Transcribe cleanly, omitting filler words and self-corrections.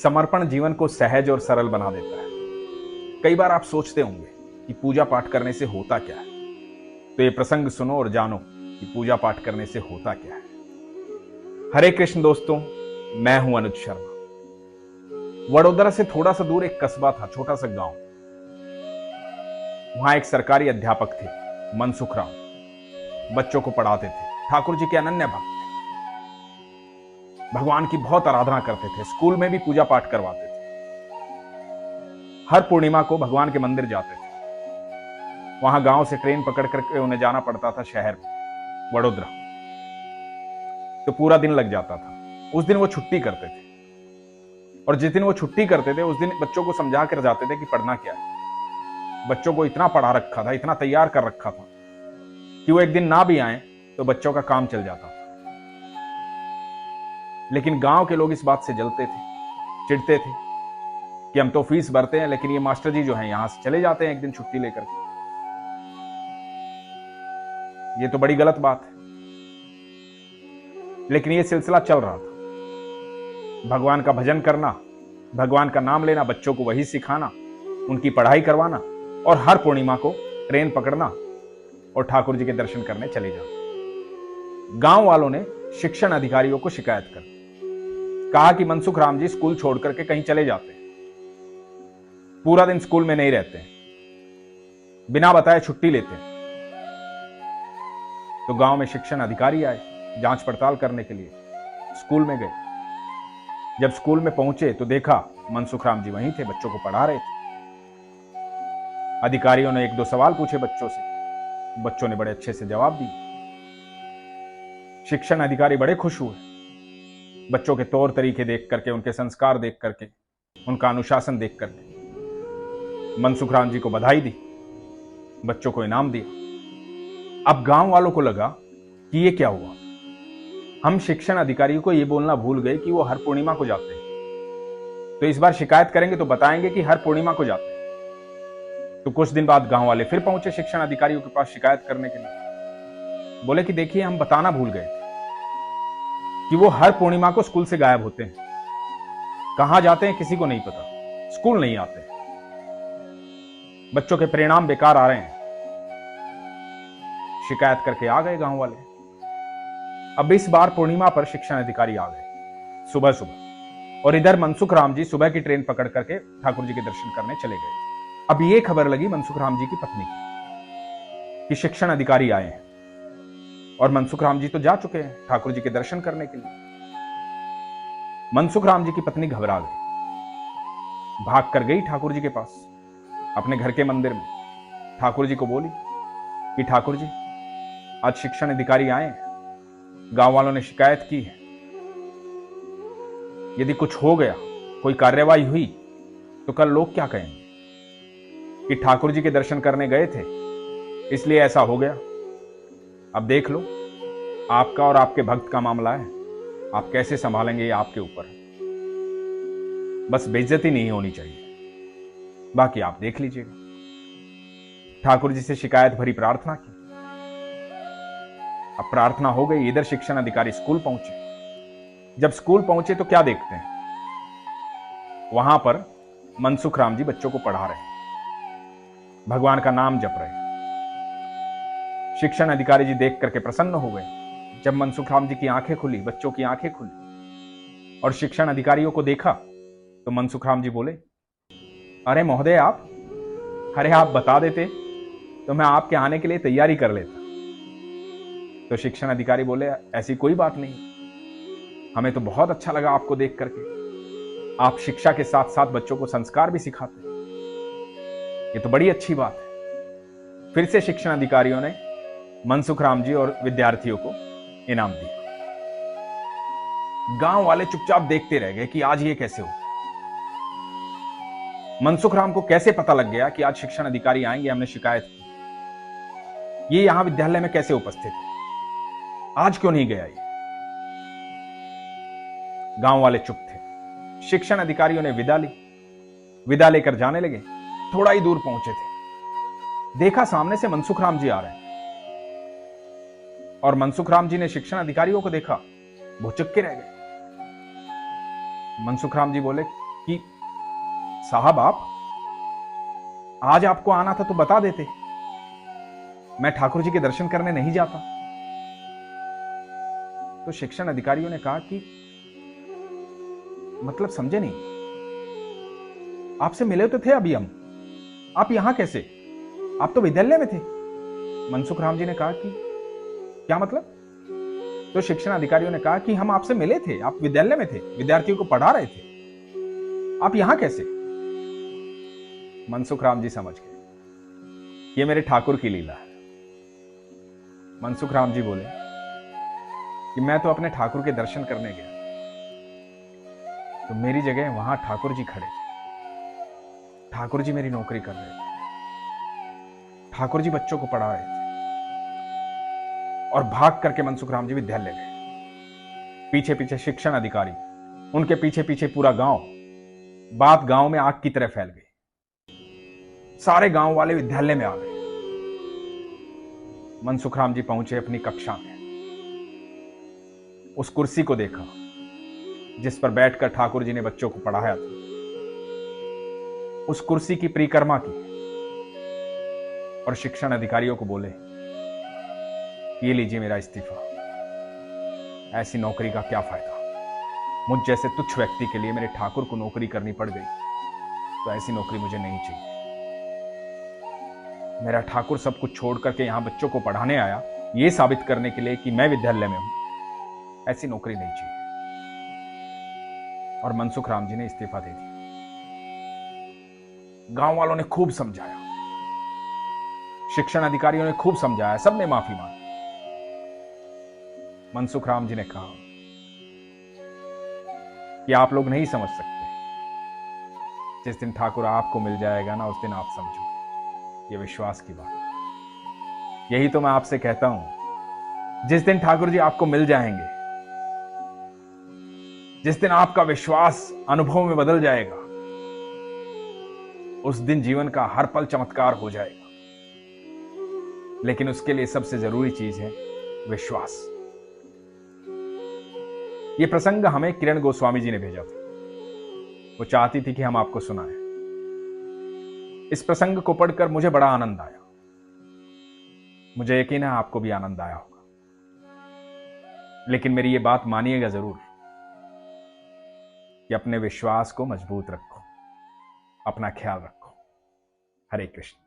समर्पण जीवन को सहज और सरल बना देता है। कई बार आप सोचते होंगे कि पूजा पाठ करने से होता क्या है, तो ये प्रसंग सुनो और जानो कि पूजा पाठ करने से होता क्या है। हरे कृष्ण दोस्तों, मैं हूं अनुज शर्मा। वडोदरा से थोड़ा सा दूर एक कस्बा था, छोटा सा गांव। वहां एक सरकारी अध्यापक थे, मनसुख राम। बच्चों को पढ़ाते थे, ठाकुर जी के अनन्य भक्त थे, भगवान की बहुत आराधना करते थे, स्कूल में भी पूजा पाठ करवाते थे। हर पूर्णिमा को भगवान के मंदिर जाते थे। वहां गांव से ट्रेन पकड़ करके उन्हें जाना पड़ता था शहर में, वडोदरा। तो पूरा दिन लग जाता था। उस दिन वो छुट्टी करते थे, और जिस दिन वो छुट्टी करते थे उस दिन बच्चों को समझा कर जाते थे कि पढ़ना क्या है। बच्चों को इतना पढ़ा रखा था, इतना तैयार कर रखा था कि वो एक दिन ना भी आए तो बच्चों का काम चल जाता था। लेकिन गांव के लोग इस बात से जलते थे, चिढ़ते थे कि हम तो फीस भरते हैं, लेकिन ये मास्टर जी जो हैं यहां से चले जाते हैं एक दिन छुट्टी लेकर के। ये तो बड़ी गलत बात है। लेकिन ये सिलसिला चल रहा था। भगवान का भजन करना, भगवान का नाम लेना, बच्चों को वही सिखाना, उनकी पढ़ाई करवाना, और हर पूर्णिमा को ट्रेन पकड़ना और ठाकुर जी के दर्शन करने चले जाना। गांव वालों ने शिक्षण अधिकारियों को शिकायत कर कहा कि मनसुख राम जी स्कूल छोड़ करके कहीं चले जाते हैं, पूरा दिन स्कूल में नहीं रहते हैं, बिना बताए छुट्टी लेते हैं। तो गांव में शिक्षण अधिकारी आए जांच पड़ताल करने के लिए, स्कूल में गए। जब स्कूल में पहुंचे तो देखा मनसुख राम जी वहीं थे, बच्चों को पढ़ा रहे थे। अधिकारियों ने एक दो सवाल पूछे बच्चों से, बच्चों ने बड़े अच्छे से जवाब दिए। शिक्षण अधिकारी बड़े खुश हुए, बच्चों के तौर तरीके देख करके, उनके संस्कार देख करके, उनका अनुशासन देख करके। मनसुख राम जी को बधाई दी, बच्चों को इनाम दिया। अब गांव वालों को लगा कि ये क्या हुआ, हम शिक्षण अधिकारी को ये बोलना भूल गए कि वो हर पूर्णिमा को जाते हैं, तो इस बार शिकायत करेंगे तो बताएंगे कि हर पूर्णिमा को जाते हैं। तो कुछ दिन बाद गांव वाले फिर पहुंचे शिक्षण अधिकारियों के पास शिकायत करने के लिए। बोले कि देखिए, हम बताना भूल गए थे कि वो हर पूर्णिमा को स्कूल से गायब होते हैं, कहां जाते हैं किसी को नहीं पता, स्कूल नहीं आते, बच्चों के परिणाम बेकार आ रहे हैं। शिकायत करके आ गए गांव वाले। अब इस बार पूर्णिमा पर शिक्षण अधिकारी आ गए सुबह सुबह, और इधर मनसुख राम जी सुबह की ट्रेन पकड़ करके ठाकुर जी के दर्शन करने चले गए। अब ये खबर लगी मनसुख राम जी की पत्नी की कि शिक्षण अधिकारी आए हैं, और मनसुख राम जी तो जा चुके हैं ठाकुर जी के दर्शन करने के लिए। मनसुख राम जी की पत्नी घबरा गई, भाग कर गई ठाकुर जी के पास, अपने घर के मंदिर में। ठाकुर जी को बोली कि ठाकुर जी, आज शिक्षण अधिकारी आए हैं, गांव वालों ने शिकायत की है, यदि कुछ हो गया, कोई कार्रवाई हुई, तो कल लोग क्या कहेंगे कि ठाकुर जी के दर्शन करने गए थे इसलिए ऐसा हो गया। अब देख लो, आपका और आपके भक्त का मामला है, आप कैसे संभालेंगे ये आपके ऊपर है। बस बेइज्जती नहीं होनी चाहिए, बाकी आप देख लीजिएगा। ठाकुर जी से शिकायत भरी प्रार्थना की। अब प्रार्थना हो गई, इधर शिक्षण अधिकारी स्कूल पहुंचे। जब स्कूल पहुंचे तो क्या देखते हैं, वहां पर मनसुख राम जी बच्चों को पढ़ा रहे हैं, भगवान का नाम जप रहे हैं। शिक्षण अधिकारी जी देख करके प्रसन्न हो गए। जब मनसुख राम जी की आंखें खुली, बच्चों की आंखें खुली, और शिक्षण अधिकारियों को देखा, तो मनसुख राम जी बोले, अरे महोदय आप, अरे आप बता देते तो मैं आपके आने के लिए तैयारी कर लेता। तो शिक्षण अधिकारी बोले, ऐसी कोई बात नहीं, हमें तो बहुत अच्छा लगा आपको देख करके, आप शिक्षा के साथ साथ बच्चों को संस्कार भी सिखाते हैं, ये तो बड़ी अच्छी बात है। फिर से शिक्षण अधिकारियों ने मनसुख राम जी और विद्यार्थियों को इनाम दिया। गांव वाले चुपचाप देखते रह गए कि आज ये कैसे हो। मनसुख राम को कैसे पता लग गया कि आज शिक्षण अधिकारी आएंगे, हमने शिकायत की, ये यहां विद्यालय में कैसे उपस्थित है, आज क्यों नहीं गया ये। गांव वाले चुप थे। शिक्षण अधिकारियों ने विदा ली, विदा लेकर जाने लगे। थोड़ा ही दूर पहुंचे थे, देखा सामने से मनसुख राम जी आ रहे हैं, और मनसुख राम जी ने शिक्षण अधिकारियों को देखा, भुचक के रह गए। मनसुख राम जी बोले, कि साहब आप आज आपको आना था तो बता देते, मैं ठाकुर जी के दर्शन करने नहीं जाता। तो शिक्षण अधिकारियों ने कहा कि मतलब समझे नहीं, आपसे मिले तो थे अभी हम, आप यहां कैसे, आप तो विद्यालय में थे। मनसुख राम जी ने कहा कि क्या मतलब? तो शिक्षण अधिकारियों ने कहा कि हम आपसे मिले थे, आप विद्यालय में थे, विद्यार्थियों को पढ़ा रहे थे, आप यहां कैसे? मनसुख राम जी समझ गए ये मेरे ठाकुर की लीला है। मनसुख राम जी बोले कि मैं तो अपने ठाकुर के दर्शन करने गया, तो मेरी जगह वहां ठाकुर जी खड़े थे। ठाकुर जी मेरी नौकरी कर रहे थे, ठाकुर जी बच्चों को पढ़ा रहे थे, और भाग करके मनसुख राम जी विद्यालय गए। पीछे पीछे शिक्षण अधिकारी, उनके पीछे पीछे पूरा गांव। बात गांव में आग की तरह फैल गई, सारे गांव वाले विद्यालय में आ गए। मनसुख राम जी पहुंचे अपनी कक्षा में, उस कुर्सी को देखा जिस पर बैठकर ठाकुर जी ने बच्चों को पढ़ाया था। उस कुर्सी की परिक्रमा की और शिक्षण अधिकारियों को बोले, ये लीजिए मेरा इस्तीफा, ऐसी नौकरी का क्या फायदा, मुझ जैसे तुच्छ व्यक्ति के लिए मेरे ठाकुर को नौकरी करनी पड़ गई, तो ऐसी नौकरी मुझे नहीं चाहिए। मेरा ठाकुर सब कुछ छोड़ करके यहां बच्चों को पढ़ाने आया, यह साबित करने के लिए कि मैं विद्यालय में हूं, ऐसी नौकरी नहीं चाहिए। और मनसुख राम जी ने इस्तीफा दे दिया। गांव वालों ने खूब समझाया, शिक्षण अधिकारियों ने खूब समझाया, सबने माफी मांगी। मनसुख राम जी ने कहा कि आप लोग नहीं समझ सकते, जिस दिन ठाकुर आपको मिल जाएगा ना, उस दिन आप समझो, ये विश्वास की बात। यही तो मैं आपसे कहता हूं, जिस दिन ठाकुर जी आपको मिल जाएंगे, जिस दिन आपका विश्वास अनुभव में बदल जाएगा, उस दिन जीवन का हर पल चमत्कार हो जाएगा। लेकिन उसके लिए सबसे जरूरी चीज है विश्वास। यह प्रसंग हमें किरण गोस्वामी जी ने भेजा था, वो चाहती थी कि हम आपको सुनाएं। इस प्रसंग को पढ़कर मुझे बड़ा आनंद आया, मुझे यकीन है आपको भी आनंद आया होगा। लेकिन मेरी ये बात मानिएगा जरूर कि अपने विश्वास को मजबूत रखो, अपना ख्याल रखो। हरे कृष्ण।